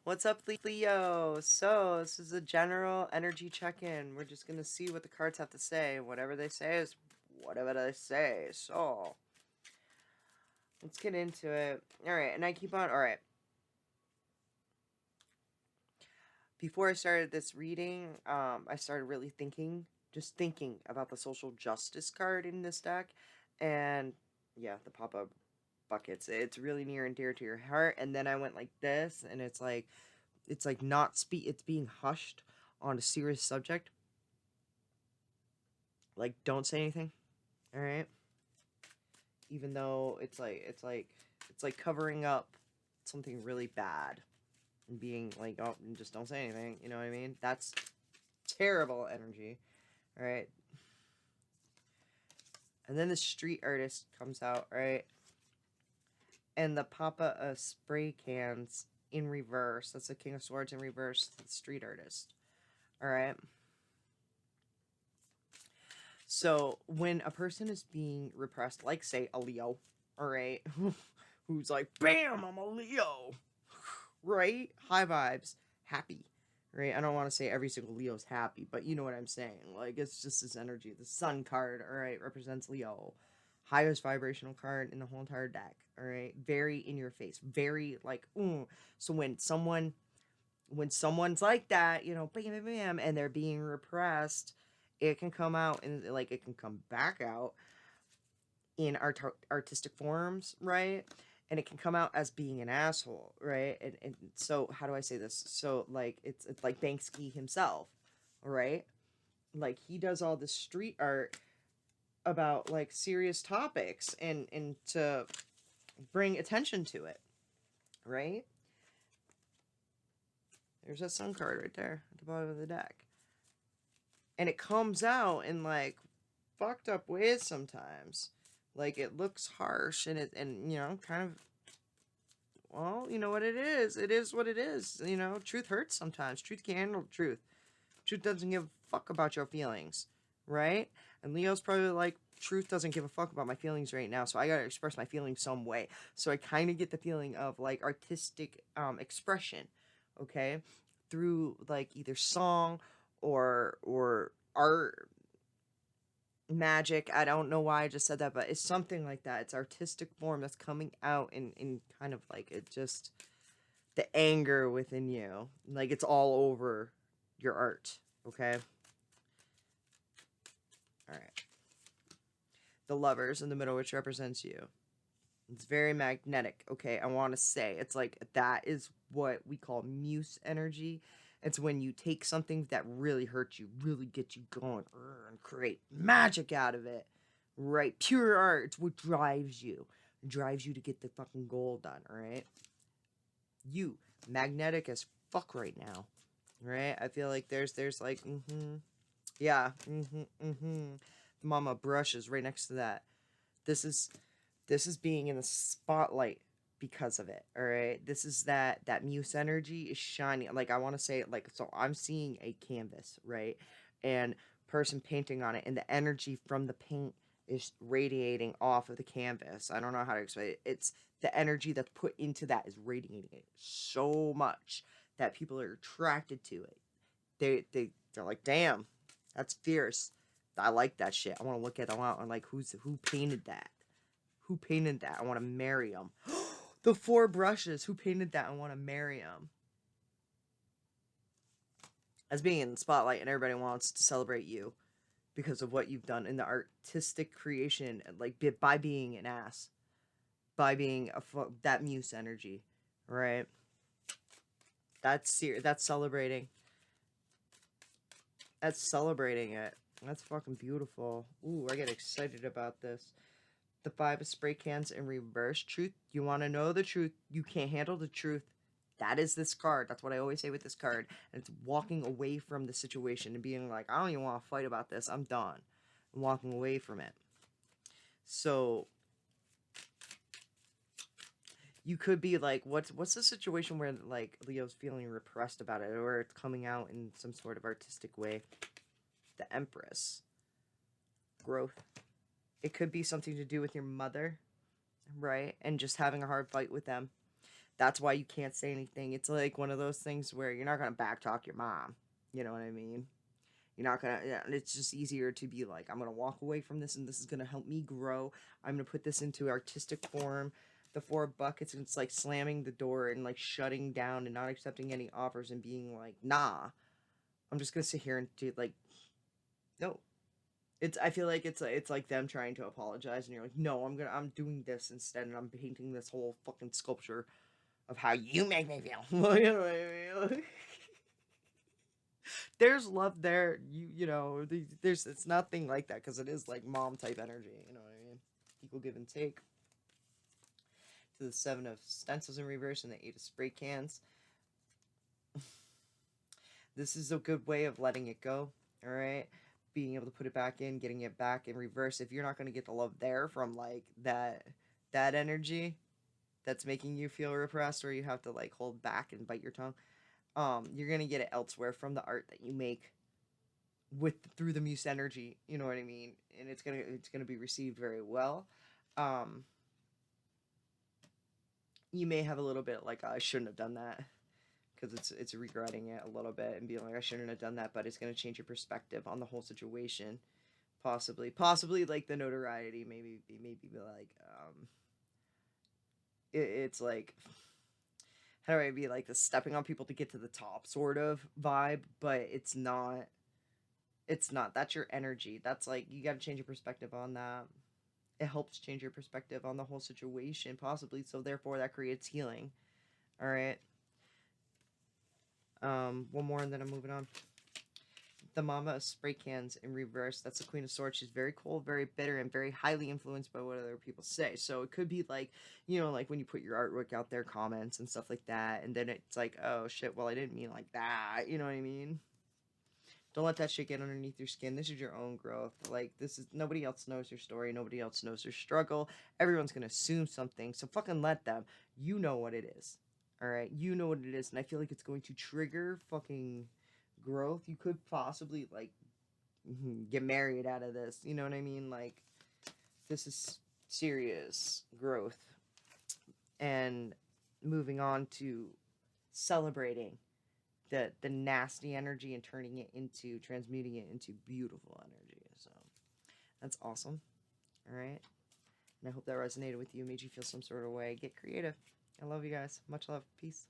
What's up, Leo? So, this is a general energy check-in. We're just gonna see what the cards have to say. Whatever they say is whatever they say. So, let's get into it. Alright, and I keep on. Alright. Before I started this reading, I started really just thinking about the social justice card in this deck. And, yeah, the pop-up buckets. It's really near and dear to your heart. And then I went like this, and it's like it's being hushed on a serious subject. Like, don't say anything. All right. Even though it's like covering up something really bad and being like, oh, just don't say anything. You know what I mean? That's terrible energy. All right. And then the street artist comes out, right? And the Papa of spray cans in reverse. That's the King of Swords in reverse. The street artist. All right. So when a person is being repressed, like say a Leo, all right, who's like, bam, I'm a Leo, right? High vibes, happy, right? I don't want to say every single Leo's happy, but you know what I'm saying. Like, it's just this energy. The Sun card, all right, represents Leo. Highest vibrational card in the whole entire deck, all right? Very in your face, very like, ooh. So when someone's like that, bam, bam, bam, and they're being repressed, it can come out and like it can come back out in artistic forms, right? And it can come out as being an asshole, right? And so how do I say this? So like it's like Banksy himself, right? Like he does all this street art about like serious topics and to bring attention to it, right? There's that sun card right there at the bottom of the deck. And it comes out in like fucked up ways sometimes. Like it looks harsh and kind of, well, you know what it is. It is what it is. Truth hurts sometimes. Truth can't handle truth. Truth doesn't give a fuck about your feelings, right? And Leo's probably like, truth doesn't give a fuck about my feelings right now, so I gotta express my feelings some way. So I kind of get the feeling of like artistic expression, okay, through like either song or art, magic. I don't know why I just said that, but it's something like that. It's artistic form that's coming out in kind of like it just the anger within you. Like it's all over your art. Okay. All right. The lovers in the middle, which represents you. It's very magnetic. Okay. I want to say it's like that is what we call Muse energy. It's when you take something that really hurts you, really gets you going, and create magic out of it. Right? Pure art. It's what drives you. It drives you to get the fucking goal done, all right? You, magnetic as fuck right now. Right? I feel like there's like, yeah, Mama brush is right next to that. This is this is being in the spotlight because of it, all right? This is that Muse energy is shining. Like I want to say, like, so I'm seeing a canvas, right? And person painting on it, and the energy from the paint is radiating off of the canvas. I don't know how to explain it. It's the energy that's put into that is radiating it so much that people are attracted to it. They're like, damn, that's fierce. I like that shit. I want to look at. I want. I'm like, who painted that? Who painted that? I want to marry him. The four brushes. Who painted that? I want to marry him. As being in the spotlight, and everybody wants to celebrate you because of what you've done in the artistic creation, like by being an ass, by being that Muse energy, right? That's celebrating. That's celebrating it. That's fucking beautiful. Ooh, I get excited about this. The five of spray cans in reverse. Truth. You want to know the truth. You can't handle the truth. That is this card. That's what I always say with this card. And it's walking away from the situation and being like, I don't even want to fight about this. I'm done. I'm walking away from it. So you could be like, what's the situation where like Leo's feeling repressed about it, or it's coming out in some sort of artistic way? The Empress. Growth. It could be something to do with your mother, right? And just having a hard fight with them. That's why you can't say anything. It's like one of those things where you're not going to backtalk your mom. You know what I mean? You're not gonna, yeah, it's just easier to be like, I'm gonna walk away from this and this is gonna help me grow. I'm gonna put this into artistic form. The four buckets, and it's like slamming the door and like shutting down and not accepting any offers and being like, nah, I'm just gonna sit here and do like, no. I feel like it's like them trying to apologize and you're like, no, I'm doing this instead and I'm painting this whole fucking sculpture of how you make me feel. You know what I mean? There's love there. There's it's nothing like that because it is like mom type energy. You know what I mean? Equal give and take. To the seven of stencils in reverse and the eight of spray cans. This is a good way of letting it go. All right, being able to put it back in, getting it back in reverse. If you're not going to get the love there from like that energy that's making you feel repressed, or you have to like hold back and bite your tongue, you're gonna get it elsewhere from the art that you make with through the Muse energy, you know what I mean? And it's gonna be received very well. Um, you may have a little bit like I shouldn't have done that because it's regretting it a little bit and being like I shouldn't have done that, but it's gonna change your perspective on the whole situation. Possibly like the notoriety, maybe like it's like how do I be like the stepping on people to get to the top sort of vibe, but it's not. It's not. That's your energy. That's like you got to change your perspective on that. It helps change your perspective on the whole situation, possibly. So therefore, that creates healing. All right. One more, and then I'm moving on. The Mama of Spray Cans in reverse. That's the Queen of Swords. She's very cold, very bitter, and very highly influenced by what other people say. So it could be like, like when you put your artwork out there, comments and stuff like that, and then it's like, oh shit, well I didn't mean like that. You know what I mean? Don't let that shit get underneath your skin. This is your own growth. Like, this is nobody else knows your story. Nobody else knows your struggle. Everyone's gonna assume something. So fucking let them. You know what it is. Alright? You know what it is. And I feel like it's going to trigger fucking growth. You could possibly, like, get married out of this. You know what I mean? Like, this is serious growth. And moving on to celebrating the nasty energy and turning it into transmuting it into beautiful energy. So that's awesome. All right. And I hope that resonated with you, made you feel some sort of way. Get creative. I love you guys. Much love. Peace.